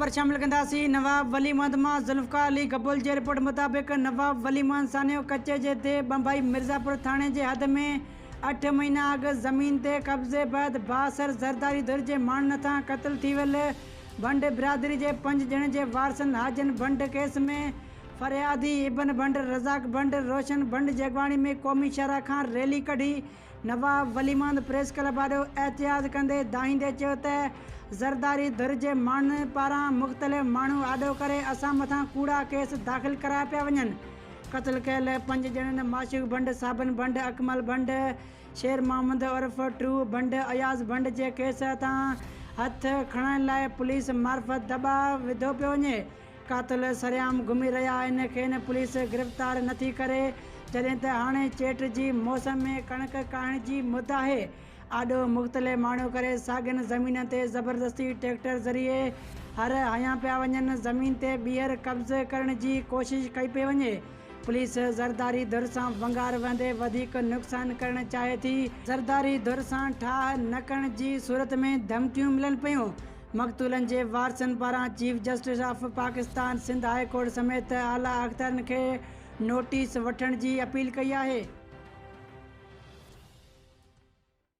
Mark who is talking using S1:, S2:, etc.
S1: ख़बर शामिल कंदासीं। नवाब वली मोहम्मद मां ज़ुल्फ़िकार अली कबूल जे रिपोर्ट मुताबिक़ नवाब वली मोहम्मद सानियो कचे जे ते बम्बई मिर्ज़ापुर थाणे जे हद में 8 महीना अॻु ज़मीन ते कब्ज़े बैदि बासर ज़रदारी धुर जे माण्हुनि हथां क़त्ल थी वियल भंड बिरादरी जे 5 ॼणनि जे वारसनि हाजन भंड केस में फरियादी इब्न भंड, रज़ाक भंड, रोशन भंड जे अॻवाणी में क़ौमी शहरा खां रैली कढी नवाब वली मोहम्मद प्रेस क्लब आॾो एहतियात कंदे दाहींदे चयो त ज़रदारी धुर जे माण्हुनि पारां मुख़्तलिफ़ माण्हू आॾो करे असां मथां कूड़ा केस दाख़िल कराया पिया वञनि। क़त्ल कयल 5 ॼणनि माशूक भंड, साबिन भंड, अकमल भंड, शेर मोहम्मद उर्फ़ ट्रू भंड, अयाज़ भंड जे केस तां हथ खणण लाइ पुलिस मार्फत दॿाउ विधो पियो वञे। क़ातिल सरेआम घुमी रहिया आहिनि, खेनि पुलिस गिरफ़्तार नथी करे जॾहिं त हाणे चेट जी मौसम में कणिक काइण जी मुद आहे। आॾो मुख़्तलिफ़ माण्हू करे साॻियुनि ज़मीन ते ज़बरदस्ती ट्रैक्टर ज़रिए हर हयां पिया वञनि। ज़मीन ते ॿीहर कब्ज़े करण जी कोशिश कई पई वञे। पुलिस ज़रदारी धुर सां वंगार वेंदे वधीक नुक़सान करणु चाहे थी। ज़रदारी धुर सां ठाह न करण जी सूरत में धमकियूं मिलनि पियूं। मक़तूलनि जे वारसनि पारां chief justice of Pakistan, Sindh high court समेत आला अख़्तरनि खे नोटिस वठण जी अपील कई आहे।